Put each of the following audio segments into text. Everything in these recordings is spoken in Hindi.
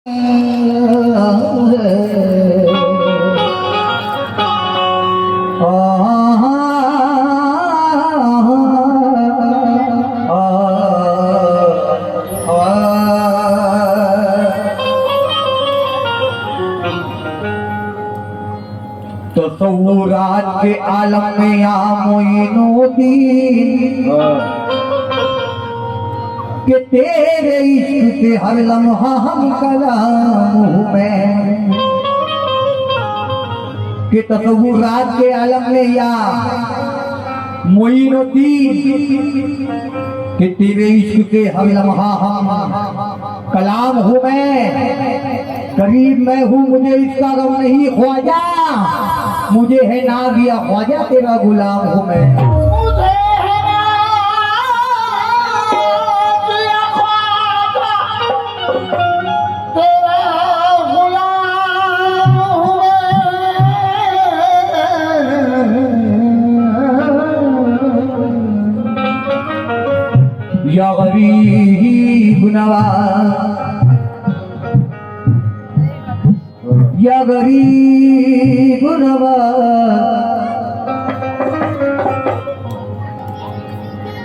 तसव्वुरात के आलम में या मोइनुद्दीन कि तेरे इश्क के हर लम्हा हम कलाम में कि तसव्वुरात के आलम में या मोइनुद्दीन कि तेरे इश्क के हर लम्हा हम कलाम हूँ मैं, करीब मैं हूँ मुझे इसका गम नहीं ख्वाजा, मुझे है ना दिया ख्वाजा तेरा गुलाम हूँ मैं। या गरीब नवाज, या गरीब नवाज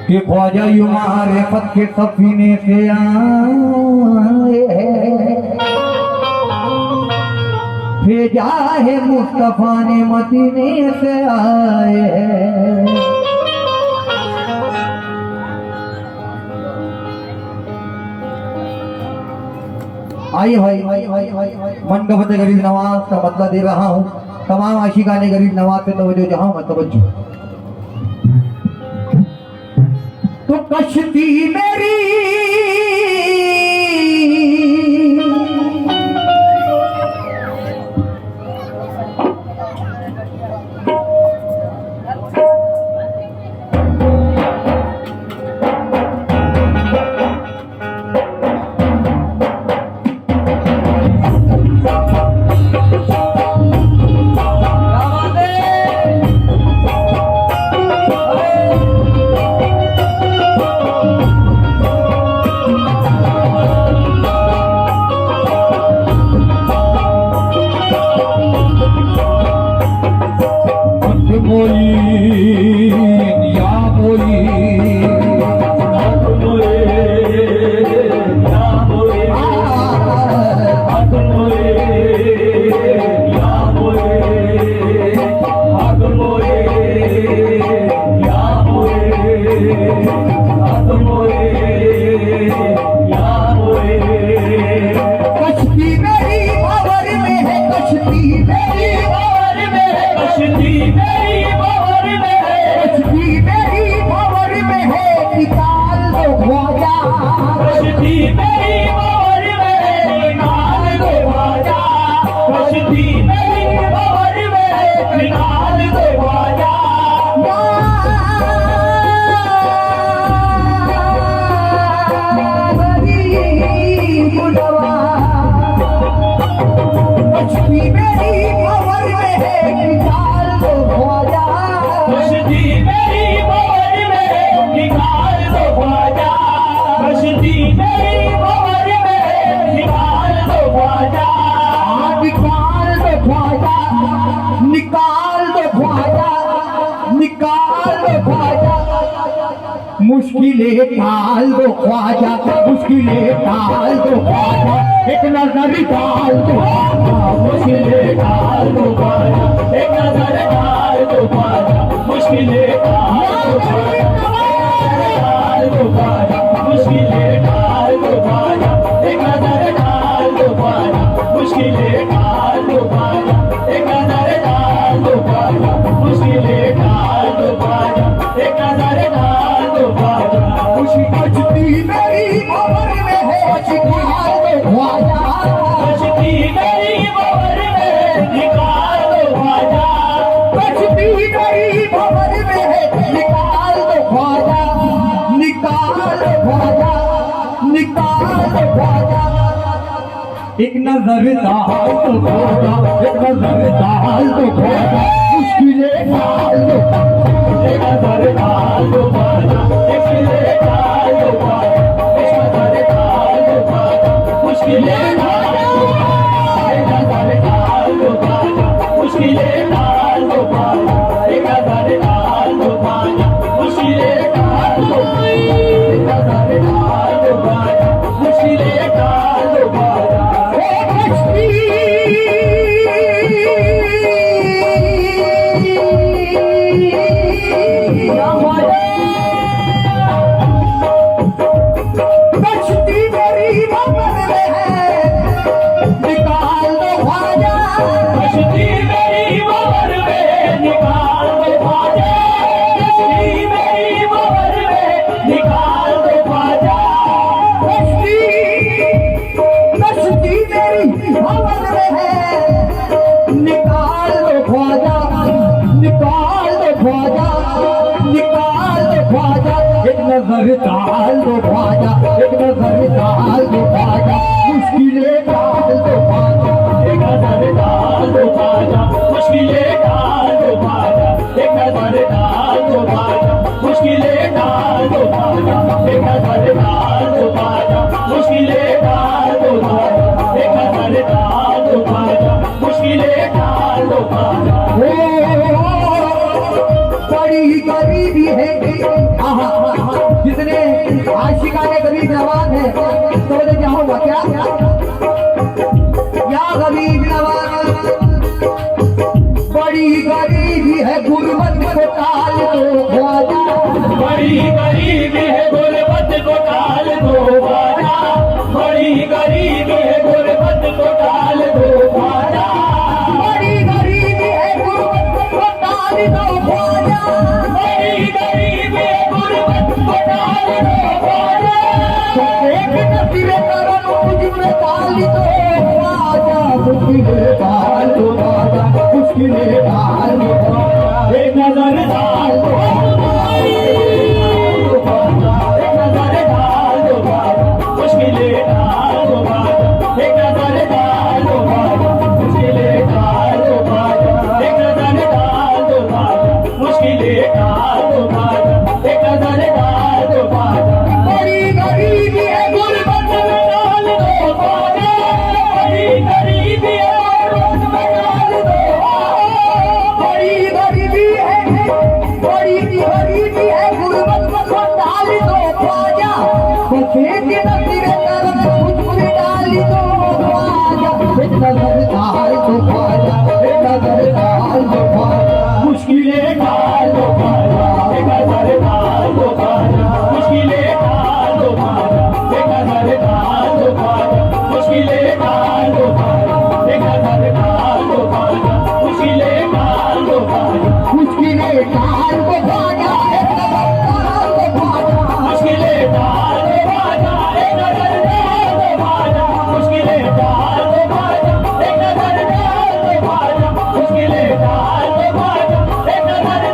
कि ख्वाजा यूं मारिफत के सफीने से आए भेजा है मुस्तफा ने मदीने से आए। आइए भाई मन का फतेह गरीब नवाज का बदला दे रहा हूँ तमाम आशिकाने गरीब नवाज पे तवज्जो जहाँ मैं तवज्जो। तो कश्ती मेरी मुश्किलें टाल दो ख्वाजा, मुश्किलें टाल दो ख्वाजा, एक नजर डाल दो मुश्किलें टाल दो ख्वाजा, एक नजर डाल दो ख्वाजा, मुश्किलें टाल दो ख्वाजा, मुश्किलें टाल दो ख्वाजा, एक नजर डाल दो ख्वाजा, मुश्किलें टाल दो ख्वाजा, एक नजर डाल दो ख्वाजा, मुश्किलें टाल दो ख्वाजा, एक नजर डाल दो ख्वाजा। कश्ती मेरी भंवर में है निकाल दो ख्वाजा, कश्ती मेरी भंवर में निकाल दो ख्वाजा, कश्ती मेरी भंवर में है निकाल दो ख्वाजा, निकाल दो ख्वाजा, निकाल दो ख्वाजा। एक नजर डाल दो ख्वाजा, एक नजर डाल दो ख्वाजा, मुश्किलें डाल दो, एक नजर डाल दो ख्वाजा, मुश्किलें डाल दो ख्वाजा, एक नजर डाल दो ख्वाजा, मुश्किलें डाल दो तेरी भवन में है। निकाल दो ख्वाजा, निकाल दो ख्वाजा, निकाल दो ख्वाजा, एक नजर डाल दो ख्वाजा, एक नजर डाल दो ख्वाजा, मुश्किलें डाल दो ख्वाजा, एक नजर डाल दो ख्वाजा, मुश्किलें डाल दो ख्वाजा, एक नजर डाल दो ख्वाजा, मुश्किलें डाल दो ख्वाजा, एक नजर डाल दो ख्वाजा, मुश्किलें डाल दो ख्वाजा, एक नजर डाल दो ख्वाजा, मुश्किलें डाल दो ख्वाजा। बड़ी गरीबी है, जितने आशिकाने गरीब नवाज है तो बोले क्या होगा, क्या क्या गरीब नवाज। बड़ी गरीबी है गुर्बत को टाल दो ख्वाजा, बड़ी गरीबी है गुर्बत को टाल दो ख्वाजा, बड़ी गरीबी है गुर्बत को टाल दो ख्वाजा, बड़ी गरीबी है गुर्बत को टाल दो ख्वाजा, बड़ी गरीबी है गुर्बत को टाल दो ख्वाजा। एक नसीबे करम मुझमें डाल दो ख्वाजा, मुश्किलें डाल दो ख्वाजा, मुश्किलें डाल दो ख्वाजा, एक नजर डाल दो ख्वाजा, एक नजर डाल दो ख्वाजा, मुश्किलें डाल दो ख्वाजा, एक नजर डाल दो ख्वाजा, मुश्किलें डाल दो ख्वाजा, एक नजर डाल दो ख्वाजा, मुश्किलें डाल दो ख्वाजा, एक नजर डाल दो ख्वाजा। बड़ी गरीबी है गुर्बत में डाल दो ख्वाजा, बड़ी गरीबी है गुर्बत में डाल दो ख्वाजा, बड़ी गरीबी है, बड़ी गरीबी है गुर्बत को डाल दो ख्वाजा, एक नसीबे करम मुझमें डाल दो ख्वाजा, एक नजर डाल दो ख्वाजा, एक नजर डाल दो ख्वाजा, मुश्किलें डाल दो ख्वाजा, एक नजर डाल दो ख्वाजा, मुश्किलें डाल दो ख्वाजा, एक नजर डाल दो ख्वाजा, मुश्किलें डाल दो ख्वाजा, एक नजर डाल दो ख्वाजा, मुश्किलें डाल दो ख्वाजा, मुश्किलें डाल दो ख्वाजा, एक नजर डाल दो ख्वाजा, मुश्किलें डाल दो ख्वाजा, एक नजर डाल दो ख्वाजा, मुश्किलें डाल दो ख्वाजा, एक नजर डाल दो ख्वाजा, मुश्किलें डाल दो ख्वाजा, एक नजर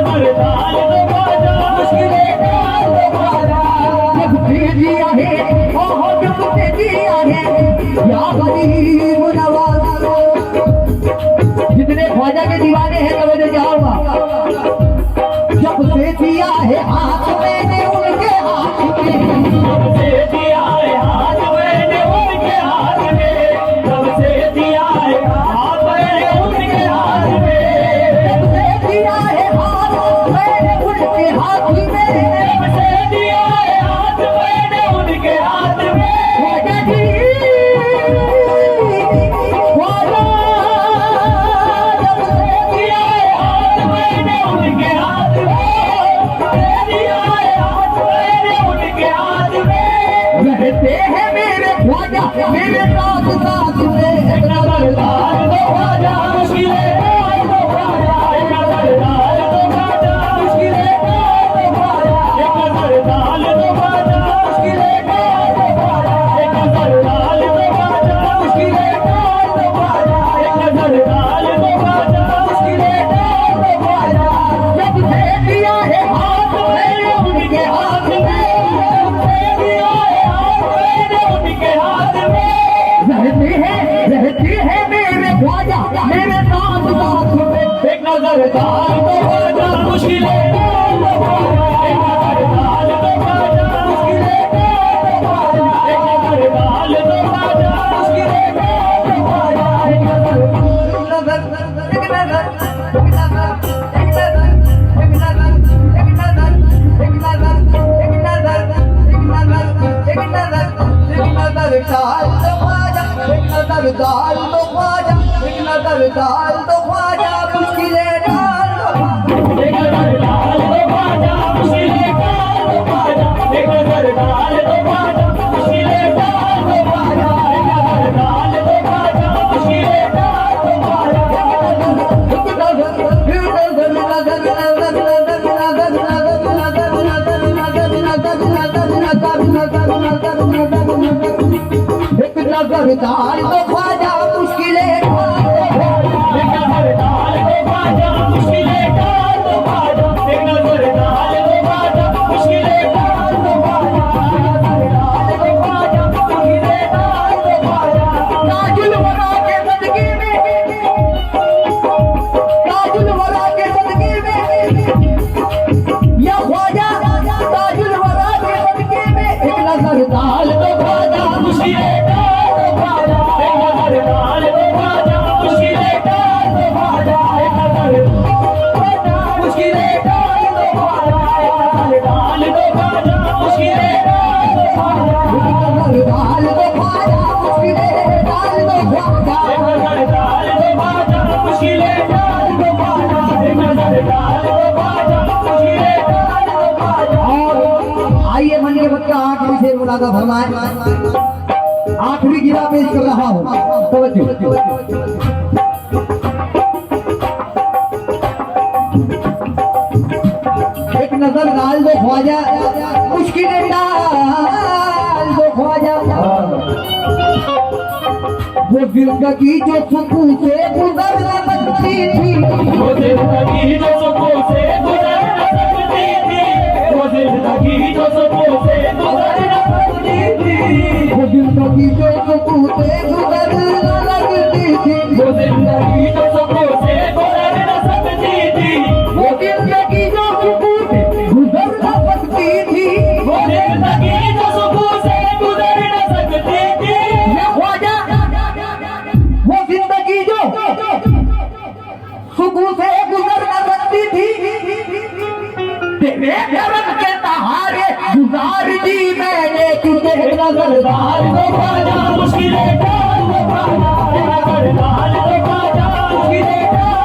नजर डाल दो ख्वाजा मुश्किलें टाल दो ख्वाजा जब तेजिया है ओहो जब तेजिया है या गरीब नवाज जितने ख्वाजा के दीवाने हैं तवज्जो जाओगा जब तेजिया है हाथ मैंने उनके हाथ में जब से दिया है हाथ मैंने उनके हाथ में जब से दिया है हाथ मैंने उनके हाथ में जब से दिया है हाथ मैंने उनके हाथ में जब से दिया है हाथ मैंने उनके हाथ में ख्वाजा जी ख्वाजा जब से दिया है हाथ मैंने उनके हाथ में दिया है हाथ मैंने उनके हाथ में रहते हैं मेरे ख्वाजा मेरे साथ साथ में एक नजर डाल दो ख्वाजा मुश्किलें टाल दो ख्वाजा एक नजर डाल दो ख्वाजा मुश्किलें टाल दो ख्वाजा एक नजर डाल दो ख्वाजा मुश्किलें टाल दो ख्वाजा एक नजर डाल दो ख्वाजा मुश्किलें टाल दो ख्वाजा एक नजर डाल दो ख्वाजा मुश्किलें टाल दो ख्वाजा जब से दिया है हाथ मैंने उनके हाथ में जब से दिया है हाथ मैंने उनके हाथ में रहते हैं मेरे ख्वाजा मेरे साथ साथ में एक नजर डाल दो ख्वाजा मुश्किलें टाल दो ख्वाजा एक नजर डाल दो ख्वाजा मुश्किलें टाल दो ख्वाजा एक नजर डाल दो ख्वाजा मुश्किलें टाल दो ख्वाजा एक नजर डाल दो ख्वाजा एक नजर डाल दो ख्वाजा मुश्किलें डाल दो एक नजर डाल दो ख्वाजा मुश्किलें टाल दो ख्वाजा एक नजर डाल दो ख्वाजा मुश्किलें टाल दो ख्वाजा एक नजर डाल दो ख्वाजा मुश्किलें टाल दो ख्वाजा एक नजर डाल दो ख्वाजा मुश्किलें एक नजर डाल दो ख्वाजा मुश्किलें टाल दो ख्वाजा एक नजर डाल दो ख्वाजा मुश्किलें टाल दो ख्वाजा एक नजर डाल दो ख्वाजा मुश्किलें टाल दो ख्वाजा ताजुल वरा के सदके में ताजुल वरा के सदके में या ख्वाजा ताजुल वरा के सदके में एक नजर डाल दो ख्वाजा मुश्किलें टाल दो ख्वाजा एक नजर डाल दो ख्वाजा मुश्किलें टाल दो ख्वाजा एक नजर मुश्किलें टाल दो ख्वाजा एक नजर डाल दो ख्वाजा मुश्किलें टाल दो ख्वाजा नजर डाल दो ख्वाजा मुश्किलें डाल दो ख्वाजा एक नजर डाल दो ख्वाजा मुश्किलें टाल दो ख्वाजा एक नजर डाल दो ख्वाजा मुश्किलें टाल दो ख्वाजा और आइए मन के बच्चा आखिरी शेर मुलाका फरमाए आखिरी गिरा पेश कर रहा हूँ तवज्जो एक नजर डाल दो ख्वाजा मुश्किलें डाल दो ख्वाजा वो जिंदगी जो सुकून से गुजर न सकती थी वो जिंदगी जो सुकून से गुजर न सकती थी वो जिंदगी जो सुकून से गुजर न सकती थी वो जिंदगी जो सुकून से गुजर न लगती थी वो जिंदगी जो सुकून से गुजर न सकती थी वो जिंदगी जो सुकून से गुजर न सकती थी वो जिंदगी जो सुकून से गुजर न सकती थी ये ख्वाजा वो जिंदगी जो सुकून से गुजर न सकती थी तेरे करम के सहारे गुजार दी मैंने तुझे नजर डाल दो ख्वाजा मुश्किलें टाल दो ख्वाजा एक नजर डाल दो ख्वाजा मुश्किलें टाल